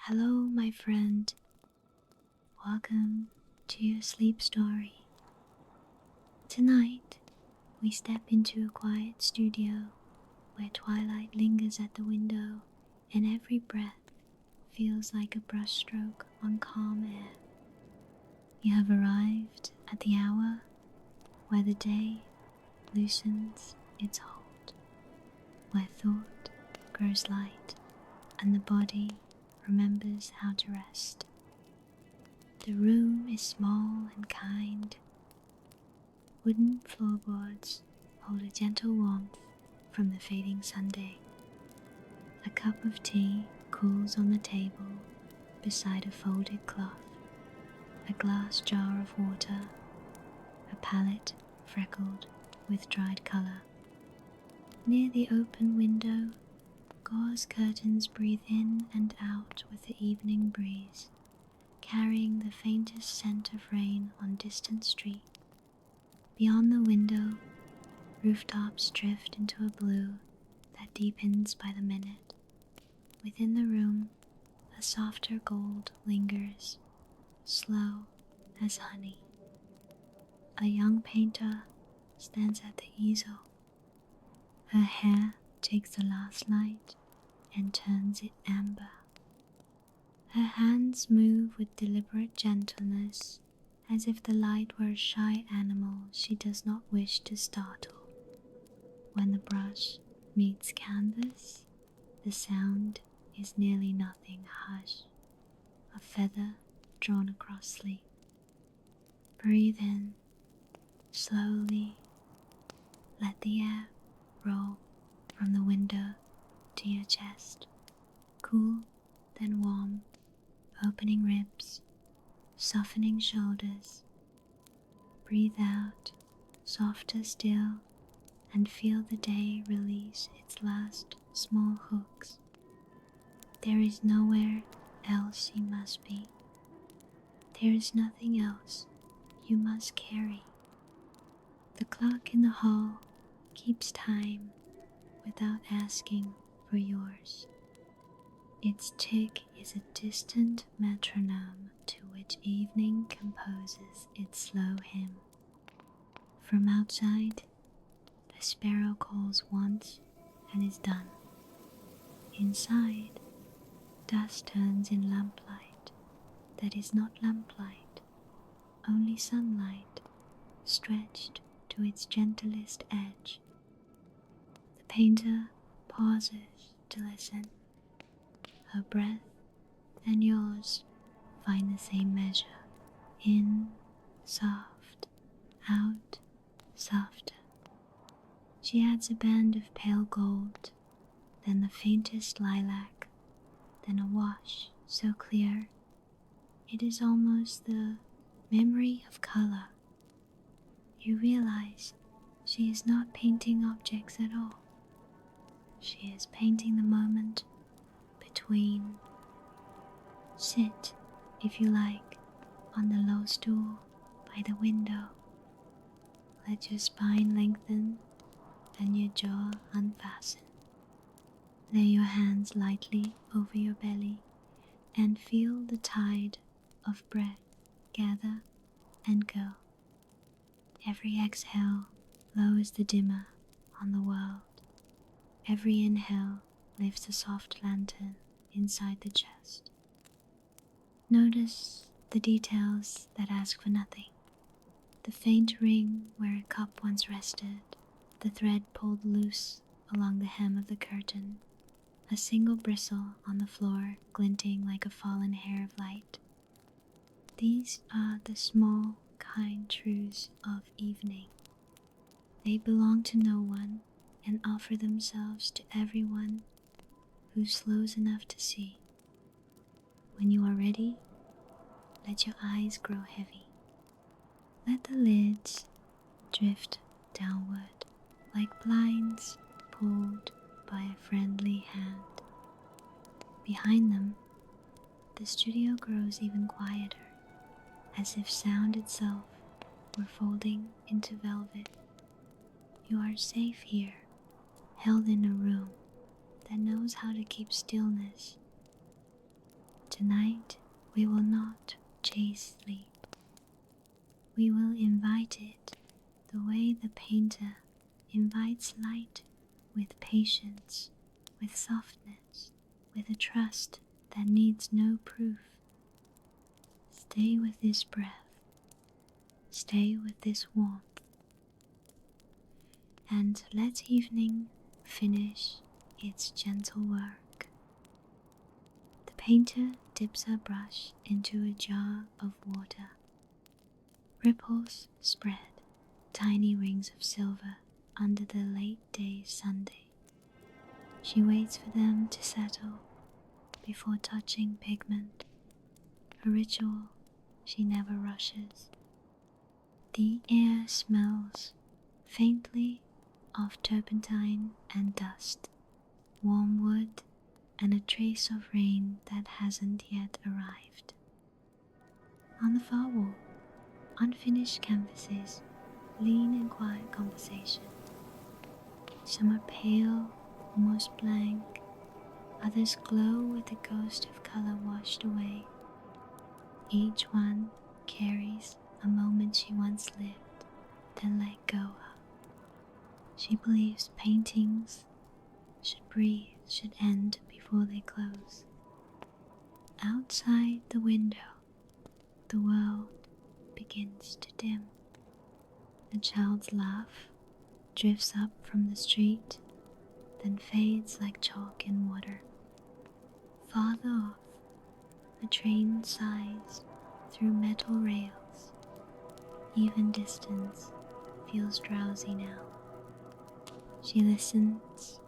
Hello, my friend. Welcome to your sleep story. Tonight, we step into a quiet studio where twilight lingers at the window and every breath feels like a brushstroke on calm air. You have arrived at the hour where the day loosens its hold, where thought grows light and the body remembers how to rest. The room is small and kind. Wooden floorboards hold a gentle warmth from the fading Sunday. A cup of tea cools on the table beside a folded cloth, a glass jar of water, a palette freckled with dried color. Near the open window, gauze curtains breathe in and out with the evening breeze, carrying the faintest scent of rain on distant street. Beyond the window, rooftops drift into a blue that deepens by the minute. Within the room, a softer gold lingers, slow as honey. A young painter stands at the easel. Her hair takes the last light and turns it amber. Her hands move with deliberate gentleness, as if the light were a shy animal she does not wish to startle. When the brush meets canvas, the sound is nearly nothing hush, a feather drawn across sleep. Breathe in, slowly. Let the air roll from the window to your chest, cool then warm, opening ribs, softening shoulders. Breathe out, softer still, and feel the day release its last small hooks. There is nowhere else you must be. There is nothing else you must carry. The clock in the hall keeps time without asking for yours. Its tick is a distant metronome to which evening composes its slow hymn. From outside, a sparrow calls once and is done. Inside, dust turns in lamplight that is not lamplight, only sunlight stretched to its gentlest edge. The painter pauses to listen. Her breath and yours find the same measure. In, soft, out, softer. She adds a band of pale gold, then the faintest lilac, then a wash so clear it is almost the memory of color. You realize she is not painting objects at all. She is painting the moment between. Sit, if you like, on the low stool by the window. Let your spine lengthen and your jaw unfasten. Lay your hands lightly over your belly and feel the tide of breath gather and go. Every exhale lowers the dimmer on the world. Every inhale lifts a soft lantern inside the chest. Notice the details that ask for nothing. The faint ring where a cup once rested, the thread pulled loose along the hem of the curtain, a single bristle on the floor glinting like a fallen hair of light. These are the small, kind truths of evening. They belong to no one and offer themselves to everyone who slows enough to see. When you are ready, let your eyes grow heavy. Let the lids drift downward like blinds pulled by a friendly hand. Behind them, the studio grows even quieter, as if sound itself were folding into velvet. You are safe here, held in a room that knows how to keep stillness. Tonight we will not chase sleep. We will invite it the way the painter invites light, with patience, with softness, with a trust that needs no proof. Stay with this breath, stay with this warmth, and let evening finish its gentle work. The painter dips her brush into a jar of water. Ripples spread, tiny rings of silver under the late day Sunday. She waits for them to settle before touching pigment, a ritual she never rushes. The air smells faintly of turpentine and dust, warm wood, and a trace of rain that hasn't yet arrived. On the far wall, unfinished canvases lean in quiet conversation. Some are pale, almost blank, others glow with the ghost of color washed away. Each one carries a moment she once lived, then let go of. She believes paintings should breathe, should end before they close. Outside the window, the world begins to dim. A child's laugh drifts up from the street, then fades like chalk in water. Farther off, a train sighs through metal rails. Even distance feels drowsy now. She listens,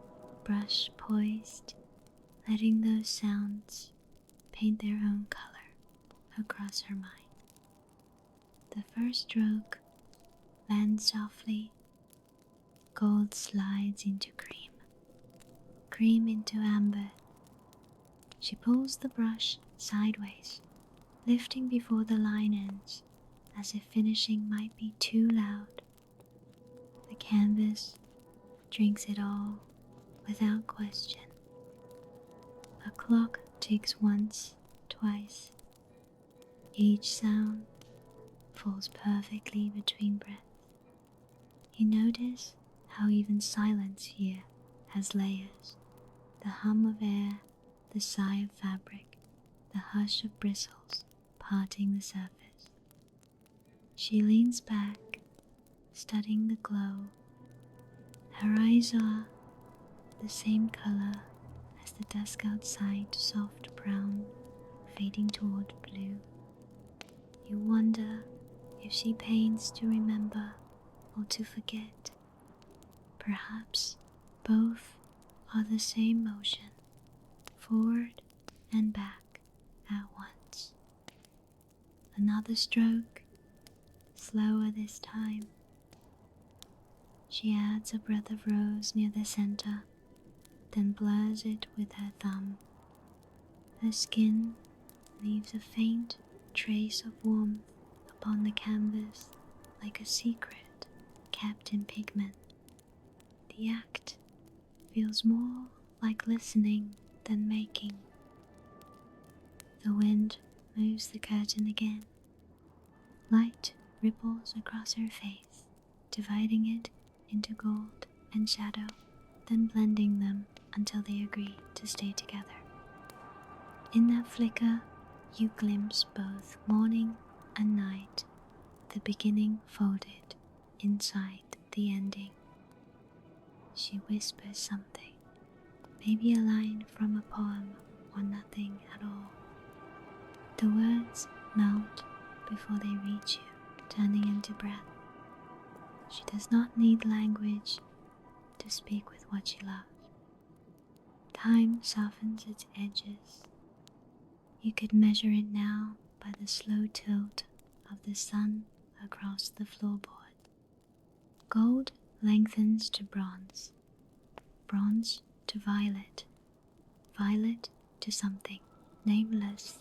brush poised, letting those sounds paint their own color across her mind. The first stroke lands softly. Gold slides into cream, cream into amber. She pulls the brush sideways, lifting before the line ends, as if finishing might be too loud. The canvas drinks it all without question. A clock ticks once, twice. Each sound falls perfectly between breaths. You notice how even silence here has layers. The hum of air, the sigh of fabric, the hush of bristles parting the surface. She leans back, studying the glow. Her eyes are the same color as the dusk outside, soft brown, fading toward blue. You wonder if she paints to remember or to forget. Perhaps both are the same motion, forward and back at once. Another stroke, slower this time. She adds a breath of rose near the center, then blurs it with her thumb. Her skin leaves a faint trace of warmth upon the canvas, like a secret kept in pigment. The act feels more like listening than making. The wind moves the curtain again. Light ripples across her face, dividing it into gold and shadow, then blending them until they agree to stay together. In that flicker, you glimpse both morning and night, the beginning folded inside the ending. She whispers something, maybe a line from a poem or nothing at all. The words melt before they reach you, turning into breath. She does not need language to speak with what she loves. Time softens its edges. You could measure it now by the slow tilt of the sun across the floorboard. Gold lengthens to bronze, bronze to violet, violet to something nameless.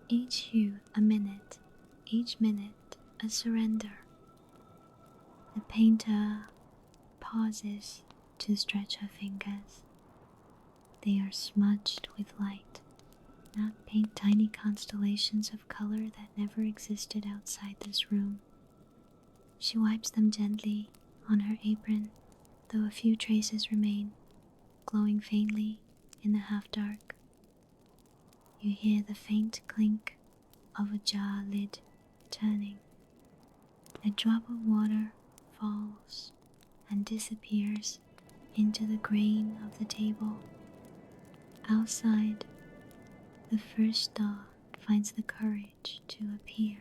Each hue a minute, each minute a surrender. The painter pauses to stretch her fingers. They are smudged with light. not paint tiny constellations of color that never existed outside this room. She wipes them gently on her apron, though a few traces remain, glowing faintly in the half-dark. You hear the faint clink of a jar lid turning. A drop of water falls and disappears into the grain of the table. Outside, the first star finds the courage to appear.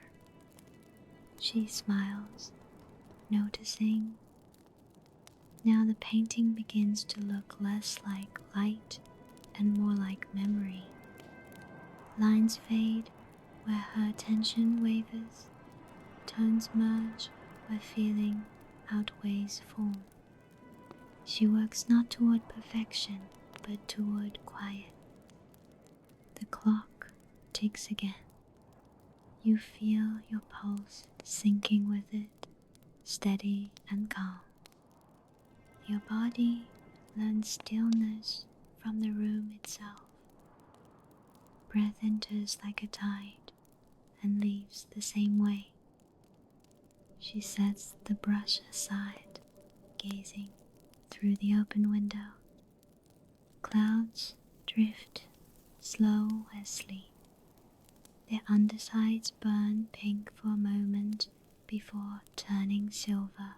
She smiles, noticing. Now the painting begins to look less like light and more like memory. Lines fade where her attention wavers, tones merge where feeling outweighs form. She works not toward perfection, but toward quiet. The clock ticks again. You feel your pulse syncing with it, steady and calm. Your body learns stillness from the room itself. Breath enters like a tide and leaves the same way. She sets the brush aside, gazing through the open window. Clouds drift, slow as sleep. Their undersides burn pink for a moment before turning silver.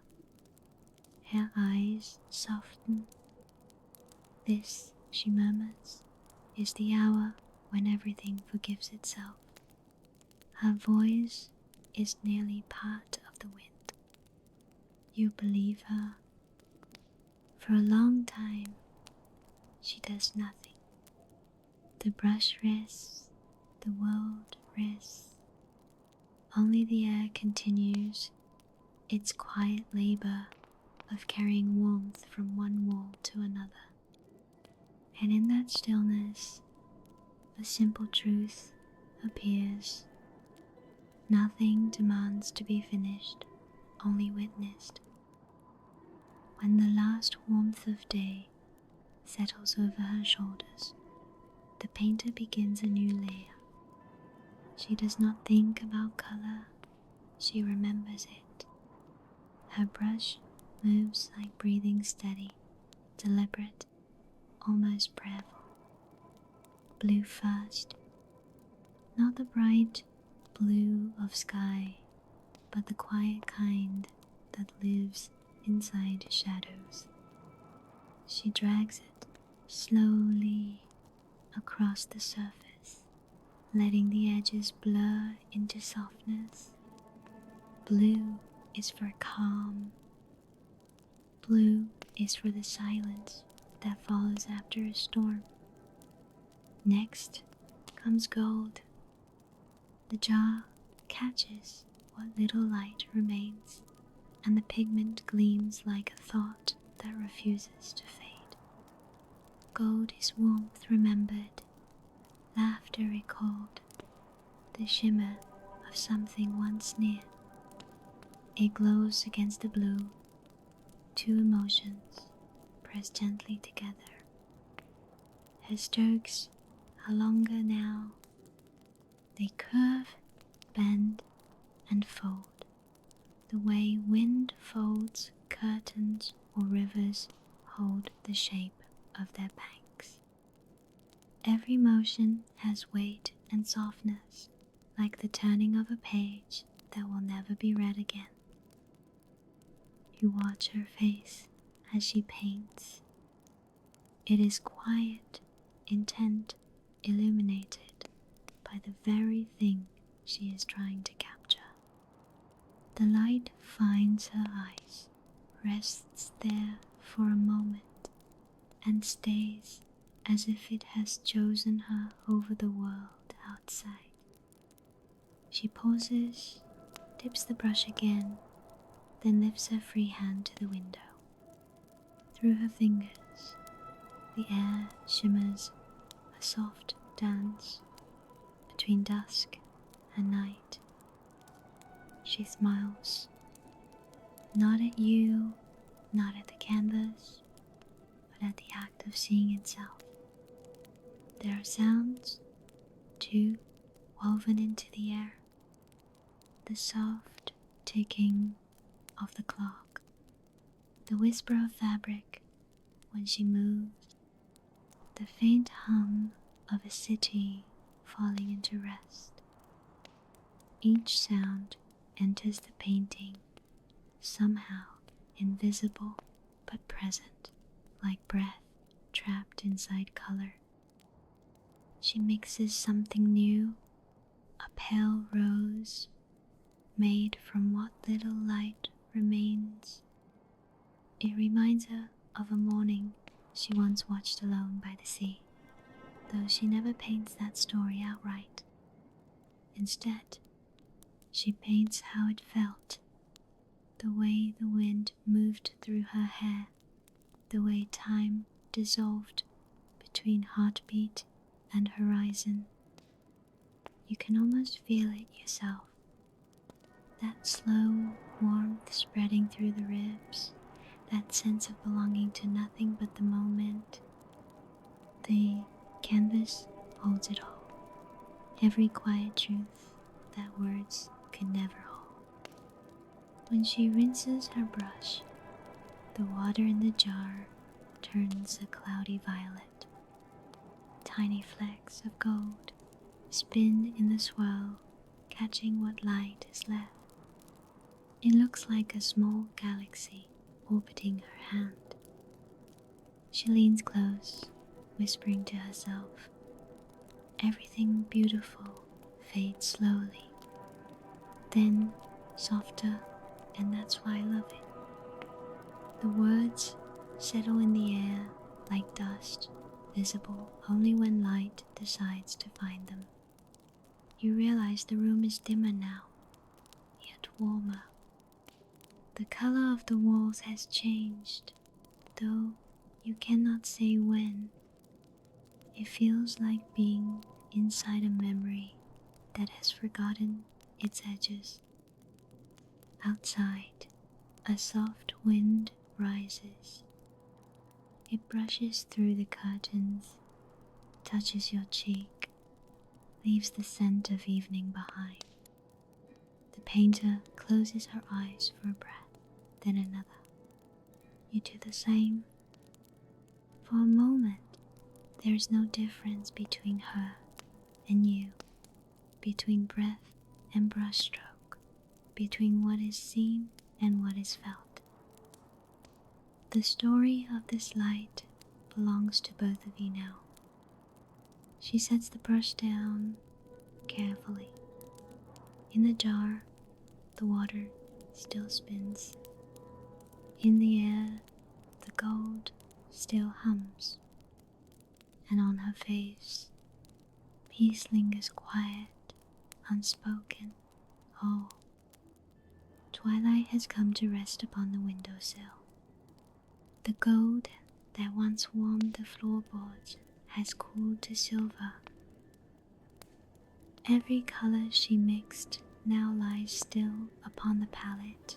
Her eyes soften. This, she murmurs, is the hour when everything forgives itself. Her voice is nearly part of the wind. You believe her. For a long time, she does nothing. The brush rests, the world rests. Only the air continues its quiet labor of carrying warmth from one wall to another. And in that stillness, a simple truth appears. Nothing demands to be finished, only witnessed. When the last warmth of day settles over her shoulders, the painter begins a new layer. She does not think about color, she remembers it. Her brush moves like breathing steady, deliberate, almost prayerful. Blue first, not the bright blue of sky, but the quiet kind that lives inside shadows. She drags it slowly across the surface, letting the edges blur into softness. Blue is for calm. Blue is for the silence that follows after a storm. Next comes gold. The jar catches what little light remains, and the pigment gleams like a thought that refuses to fade. Gold is warmth remembered, laughter recalled, the shimmer of something once near. It glows against the blue, two emotions pressed gently together. Her strokes are longer now. They curve, bend, and fold, the way wind folds curtains or rivers hold the shape of their banks. Every motion has weight and softness, like the turning of a page that will never be read again. You watch her face as she paints. It is quiet, intent, illuminated by the very thing she is trying to capture. The light finds her eyes, rests there for a moment, and stays as if it has chosen her over the world outside. She pauses, dips the brush again, then lifts her free hand to the window. Through her fingers, the air shimmers a soft dance between dusk and night. She smiles, not at you, not at the canvas, but at the act of seeing itself. There are sounds, too woven into the air. The soft ticking of the clock, the whisper of fabric when she moves, the faint hum of a city falling into rest. Each sound enters the painting, somehow invisible but present, like breath trapped inside color. She mixes something new, a pale rose, made from what little light remains. It reminds her of a morning she once watched alone by the sea, though she never paints that story outright. Instead, she paints how it felt, the way the wind moved through her hair, the way time dissolved between heartbeat and horizon. You can almost feel it yourself, that slow warmth spreading through the ribs, that sense of belonging to nothing but the moment. The canvas holds it all, every quiet truth that words could never hold. When she rinses her brush, the water in the jar turns a cloudy violet. Tiny flecks of gold spin in the swirl, catching what light is left. It looks like a small galaxy orbiting her hand. She leans close, whispering to herself. Everything beautiful fades slowly, then softer, and that's why I love it. The words settle in the air like dust, visible only when light decides to find them. You realize the room is dimmer now, yet warmer. The color of the walls has changed, though you cannot say when. It feels like being inside a memory that has forgotten its edges. Outside, a soft wind rises. It brushes through the curtains, touches your cheek, leaves the scent of evening behind. The painter closes her eyes for a breath, then another. You do the same. For a moment, there is no difference between her and you, between breath and brushstroke, between what is seen and what is felt. The story of this light belongs to both of you now. She sets the brush down carefully. In the jar, the water still spins. In the air, the gold still hums. And on her face, peace lingers quiet, unspoken. Oh, twilight has come to rest upon the windowsill. The gold that once warmed the floorboards has cooled to silver. Every color she mixed now lies still upon the palette,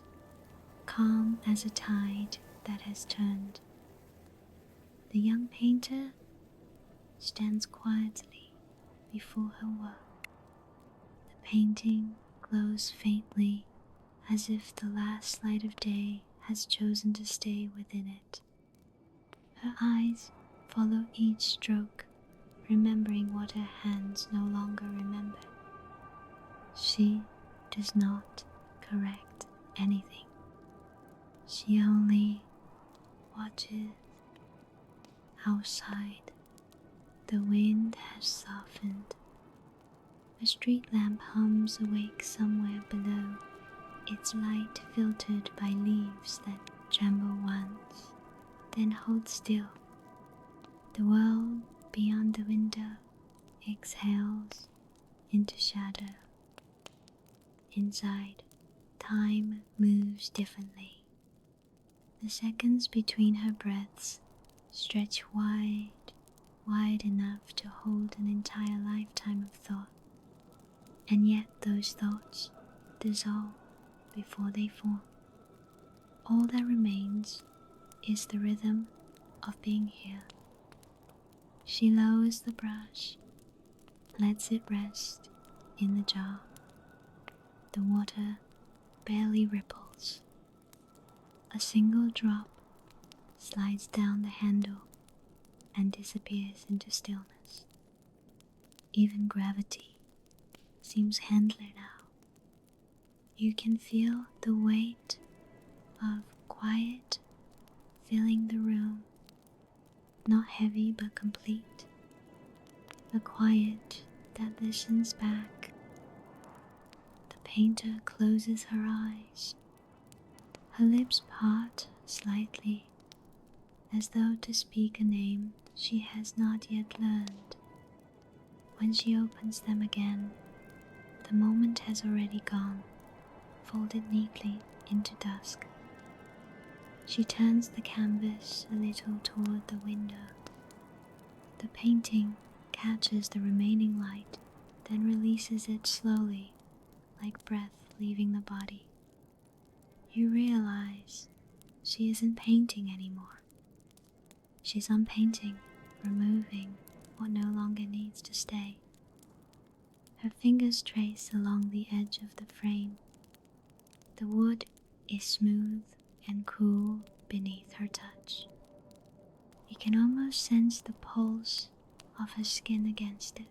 calm as a tide that has turned. The young painter stands quietly before her work. The painting glows faintly, as if the last light of day has chosen to stay within it. Her eyes follow each stroke, remembering what her hands no longer remember. She does not correct anything. She only watches. Outside, the wind has softened. A street lamp hums awake somewhere below, its light filtered by leaves that tremble once, then hold still. The world beyond the window exhales into shadow. Inside, time moves differently. The seconds between her breaths stretch wide, wide enough to hold an entire lifetime of thought. And yet those thoughts dissolve before they form. All that remains is the rhythm of being here. She lowers the brush lets it rest in the jar. The water barely ripples. A single drop slides down the handle and disappears into stillness. Even gravity seems handler now. You can feel the weight of quiet filling the room, not heavy but complete. The quiet that listens back. The painter closes her eyes. Her lips part slightly, as though to speak a name she has not yet learned. When she opens them again, the moment has already gone, folded neatly into dusk. She turns the canvas a little toward the window. The painting catches the remaining light, then releases it slowly, like breath leaving the body. You realize she isn't painting anymore. She's unpainting, removing what no longer needs to stay. Her fingers trace along the edge of the frame. The wood is smooth and cool beneath her touch. You can almost sense the pulse of her skin against it,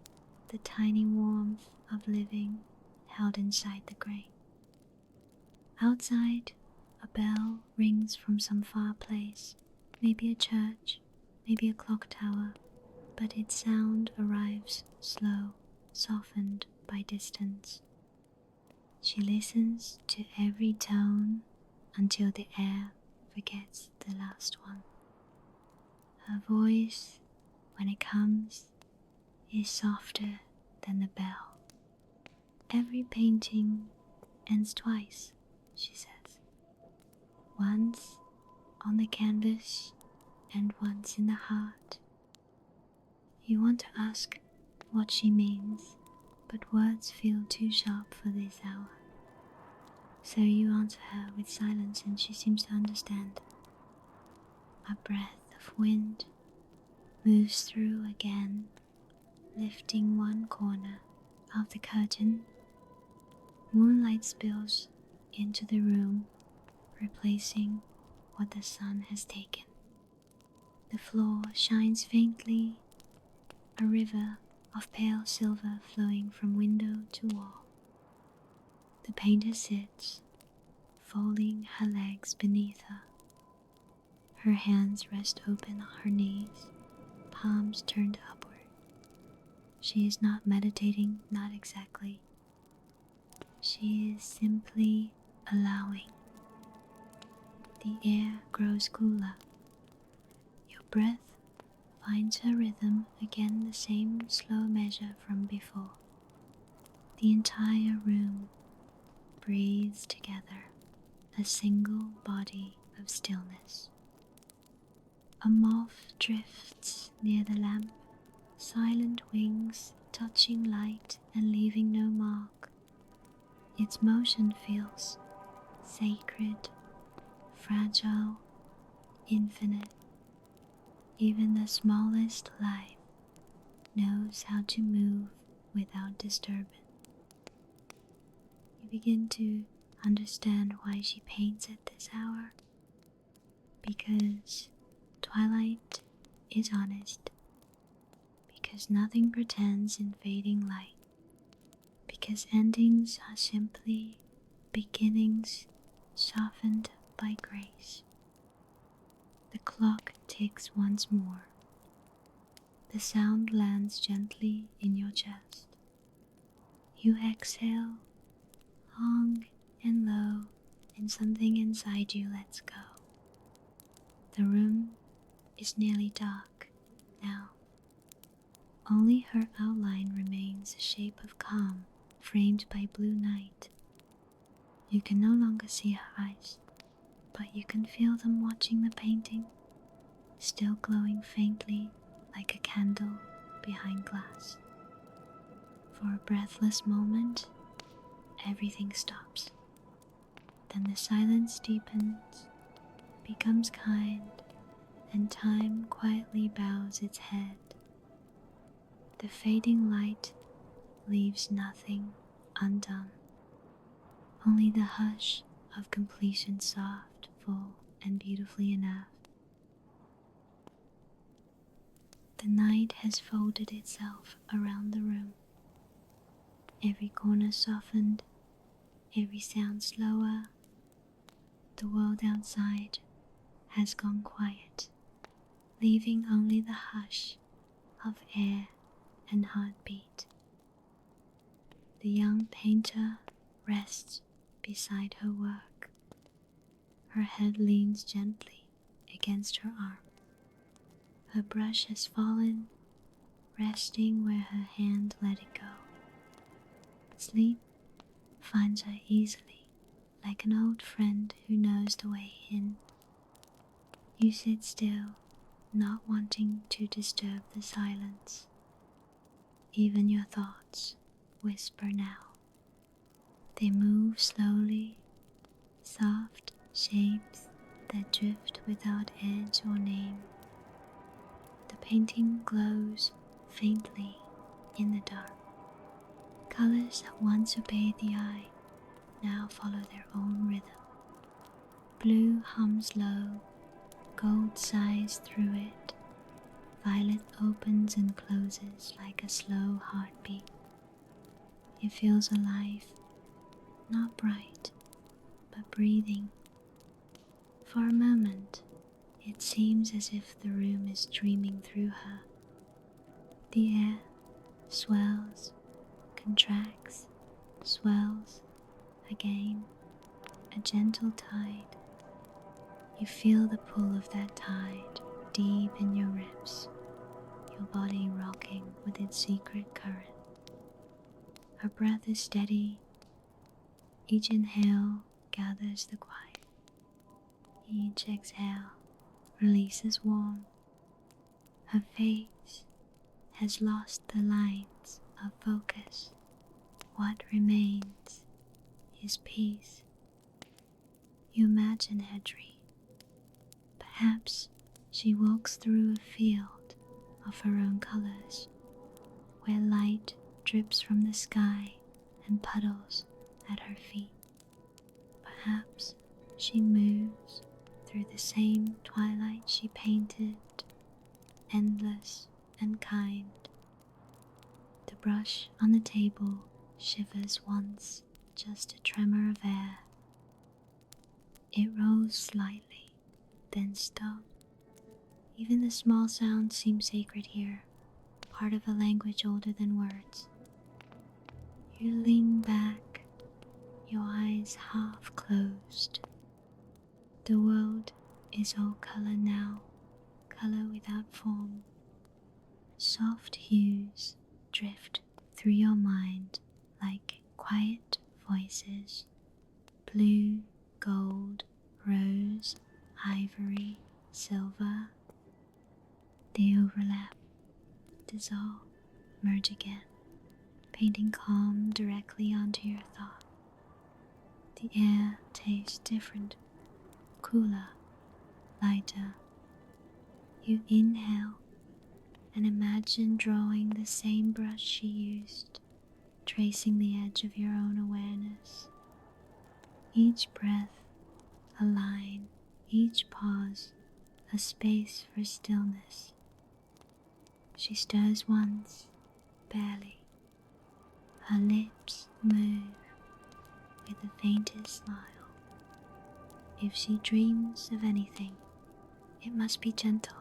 the tiny warmth of living held inside the grain. Outside, a bell rings from some far place, maybe a church, maybe a clock tower, but its sound arrives slow, softened by distance. She listens to every tone until the air forgets the last one. Her voice, when it comes, is softer than the bell. Every painting ends twice, she says. Once on the canvas and once in the heart. You want to ask what she means, but words feel too sharp for this hour. So you answer her with silence and she seems to understand. A breath of wind moves through again, lifting one corner of the curtain. Moonlight spills into the room, replacing what the sun has taken. The floor shines faintly, a river of pale silver flowing from window to wall. The painter sits, folding her legs beneath her. Her hands rest open on her knees, palms turned upward. She is not meditating, not exactly. She is simply allowing. The air grows cooler. Your breath finds her rhythm, again the same slow measure from before. The entire room breathes together, a single body of stillness. A moth drifts near the lamp, silent wings touching light and leaving no mark. Its motion feels sacred, fragile, infinite. Even the smallest life knows how to move without disturbance. You begin to understand why she paints at this hour. Because Twilight is honest. Because nothing pretends in fading light. Because endings are simply beginnings softened by grace. The clock ticks once more. The sound lands gently in your chest. You exhale long and low, and something inside you lets go. The room is nearly dark now. Only her outline remains a shape of calm, framed by blue night. You can no longer see her eyes, but you can feel them watching the painting, still glowing faintly like a candle behind glass. For a breathless moment, everything stops. Then the silence deepens, becomes kind, and time quietly bows its head. The fading light leaves nothing undone, only the hush of completion, soft, full, and beautifully enough. The night has folded itself around the room, every corner softened, every sound slower. The world outside has gone quiet, leaving only the hush of air and heartbeat. The young painter rests beside her work. Her head leans gently against her arm. Her brush has fallen, resting where her hand let it go. Sleep finds her easily, like an old friend who knows the way in. You sit still, not wanting to disturb the silence. Even your thoughts whisper now. They move slowly, soft shapes that drift without edge or name. The painting glows faintly in the dark. Colors that once obeyed the eye now follow their own rhythm. Blue hums low, gold sighs through it. Violet opens and closes like a slow heartbeat. It feels alive, not bright, but breathing. For a moment, it seems as if the room is dreaming through her. The air swells, contracts, swells again, a gentle tide. You feel the pull of that tide deep in your ribs, your body rocking with its secret current. Her breath is steady. Each inhale gathers the quiet. Each exhale releases warmth. Her face has lost the lines of focus. What remains is peace. You imagine her dream. Perhaps she walks through a field of her own colors, where light drips from the sky and puddles at her feet. Perhaps she moves through the same twilight she painted, endless and kind. The brush on the table shivers once, just a tremor of air. It rolls slightly, then stops. Even the small sounds seem sacred here, part of a language older than words. You lean back, your eyes half closed. The world is all color now, color without form. Soft hues drift through your mind like quiet voices. Blue, gold, rose, ivory, silver. They overlap, dissolve, merge again, painting calm directly onto your thought. The air tastes different, cooler, lighter. You inhale and imagine drawing the same brush she used, tracing the edge of your own awareness. Each breath, a line, each pause, a space for stillness. She stirs once, barely. Her lips move with the faintest smile. If she dreams of anything, it must be gentle.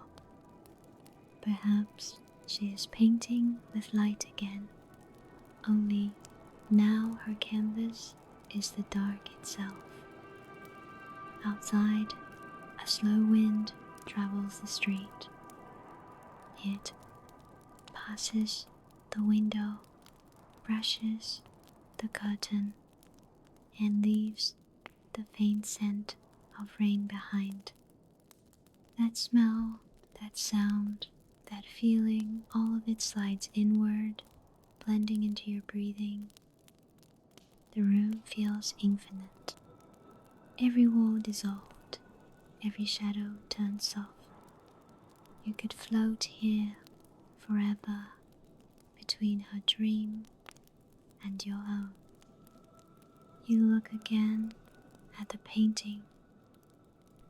Perhaps she is painting with light again, only now her canvas is the dark itself. Outside, a slow wind travels the street. It passes the window, brushes the curtain, and leaves the faint scent of rain behind. That smell, that sound, that feeling, all of it slides inward, blending into your breathing. The room feels infinite. Every wall dissolved, every shadow turned soft. You could float here forever, between her dream find your own. You look again at the painting.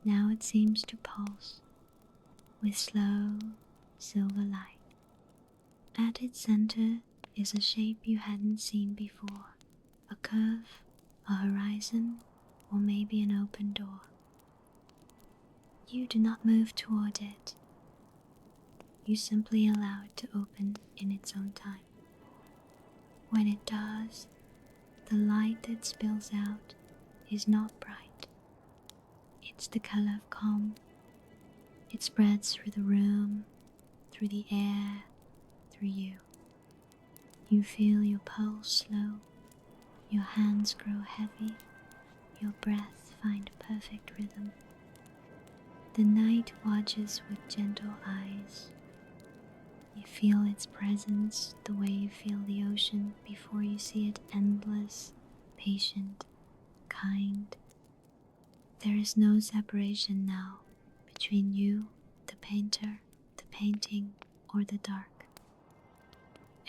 Now it seems to pulse with slow silver light. At its center is a shape you hadn't seen before, a curve, a horizon, or maybe an open door. You do not move toward it. You simply allow it to open in its own time. When it does, the light that spills out is not bright. It's the color of calm. It spreads through the room, through the air, through you. You feel your pulse slow, your hands grow heavy, your breath find perfect rhythm. The night watches with gentle eyes. You feel its presence the way you feel the ocean before you see it endless, patient, kind. There is no separation now between you, the painter, the painting, or the dark.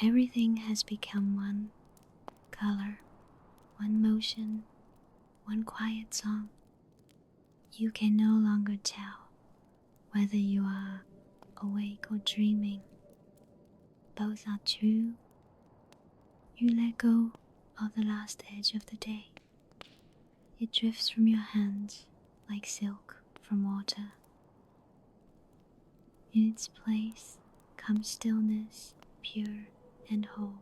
Everything has become one color, one motion, one quiet song. You can no longer tell whether you are awake or dreaming. Both are true. You let go of the last edge of the day. It drifts from your hands like silk from water. In its place comes stillness, pure and whole.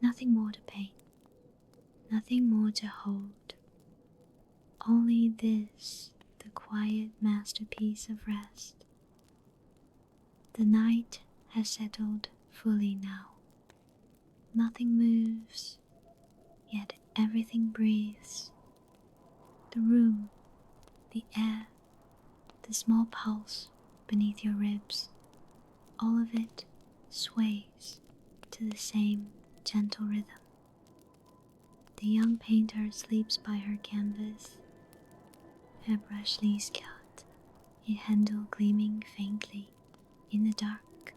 Nothing more to paint, nothing more to hold. Only this, the quiet masterpiece of rest. The night has settled fully now. Nothing moves, yet everything breathes. The room, the air, the small pulse beneath your ribs, all of it sways to the same gentle rhythm. The young painter sleeps by her canvas, her brush leaves cut, a handle gleaming faintly in the dark.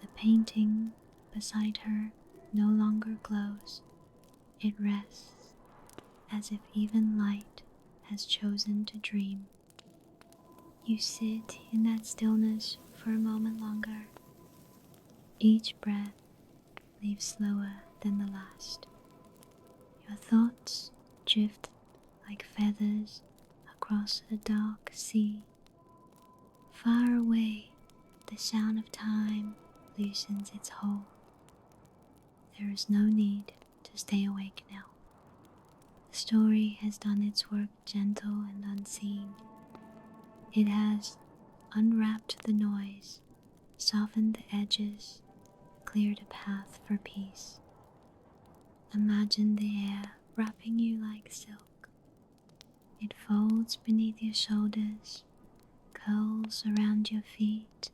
The painting beside her no longer glows. It rests as if even light has chosen to dream. You sit in that stillness for a moment longer. Each breath leaves slower than the last. Your thoughts drift like feathers across a dark sea. Far away, the sound of time loosens its hold. There is no need to stay awake now. The story has done its work gentle and unseen. It has unwrapped the noise, softened the edges, cleared a path for peace. Imagine the air wrapping you like silk. It folds beneath your shoulders, curls around your feet,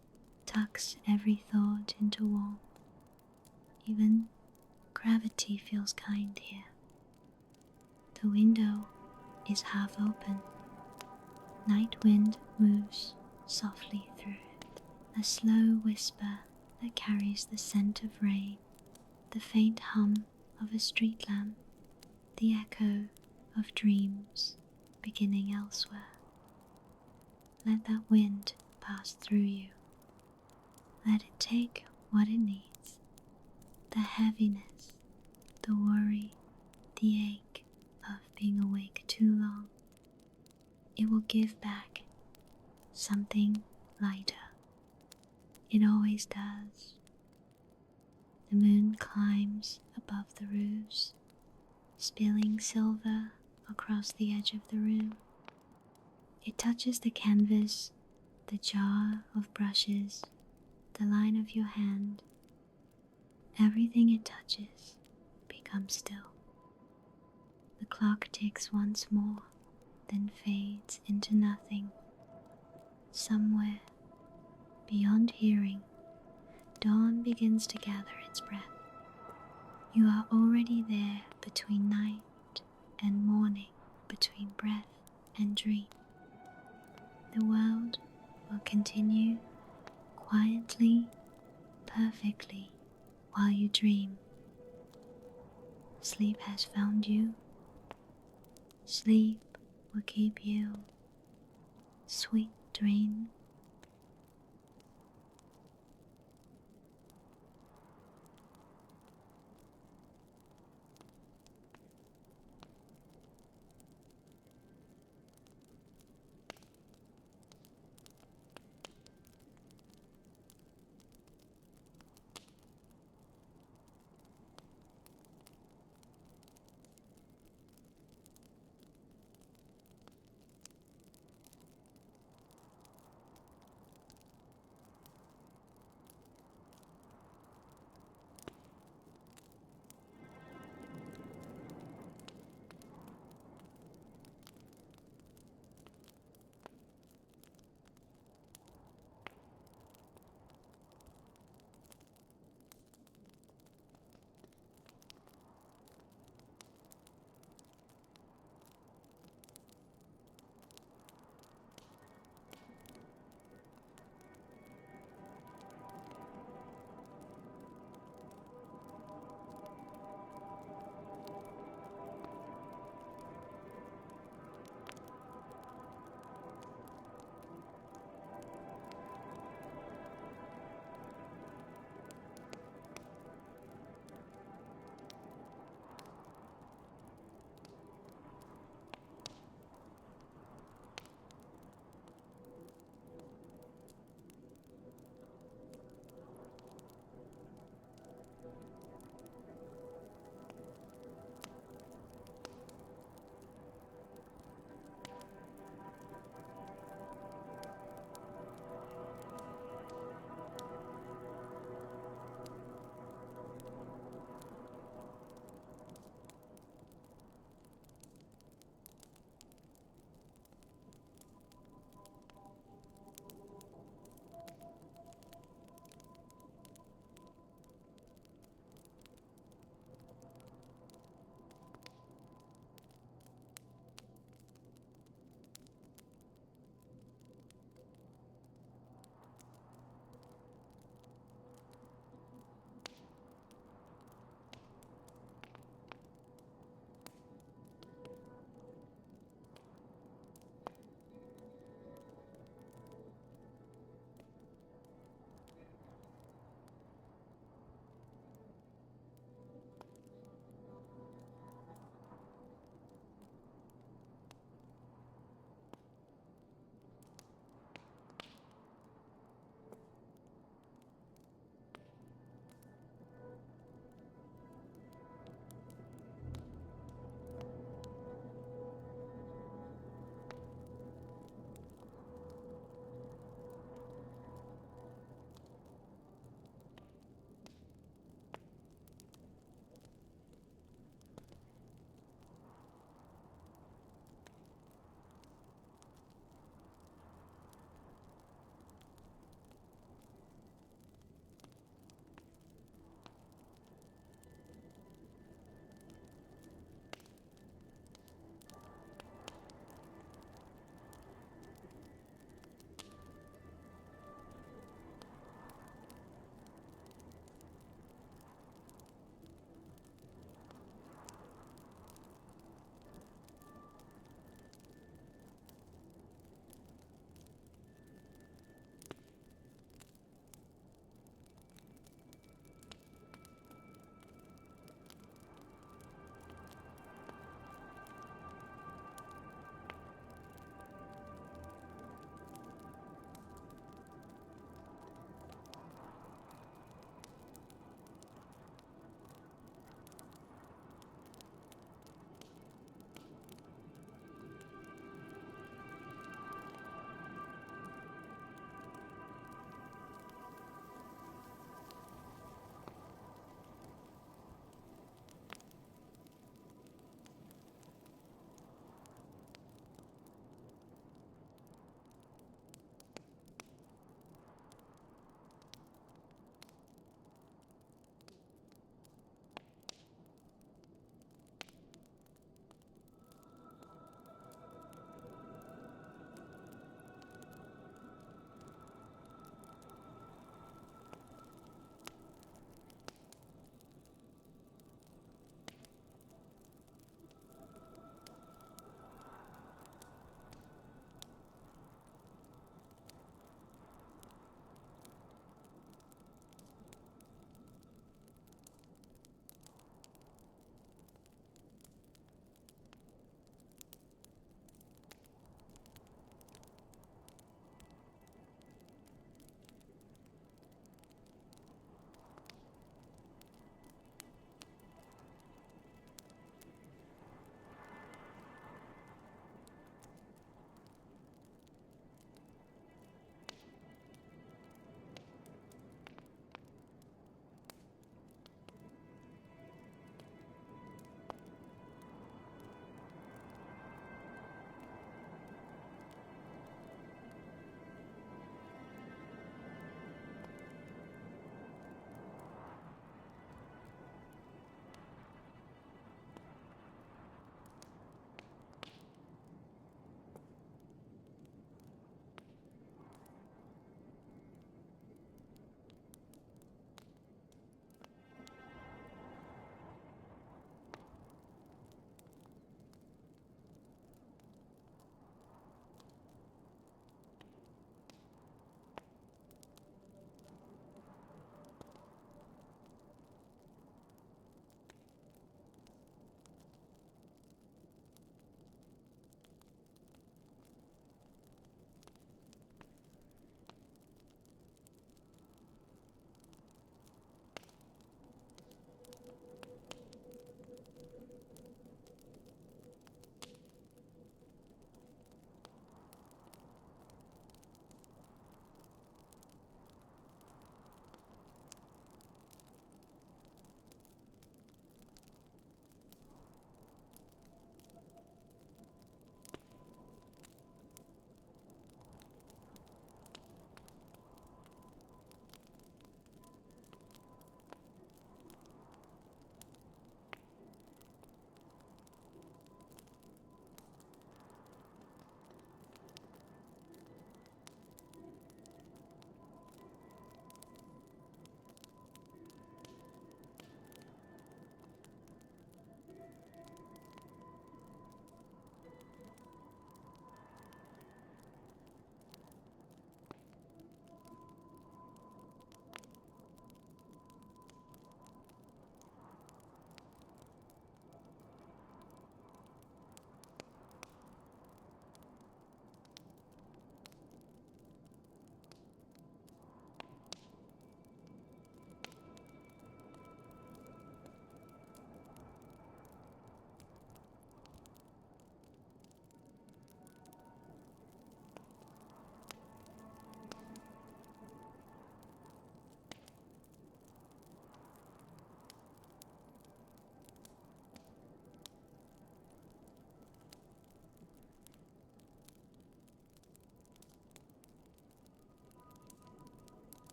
tucks every thought into warmth. Even gravity feels kind here. The window is half open. Night wind moves softly through it, a slow whisper that carries the scent of rain, the faint hum of a street lamp, the echo of dreams beginning elsewhere. Let that wind pass through you. Let it take what it needs, the heaviness, the worry, the ache of being awake too long. It will give back something lighter. It always does. The moon climbs above the roofs, spilling silver across the edge of the room. It touches the canvas, the jar of brushes, the line of your hand. Everything it touches becomes still. The clock ticks once more, then fades into nothing. Somewhere, beyond hearing, dawn begins to gather its breath. You are already there between night and morning, between breath and dream. The world will continue quietly, perfectly, while you dream. Sleep has found you. Sleep will keep you. Sweet dreams.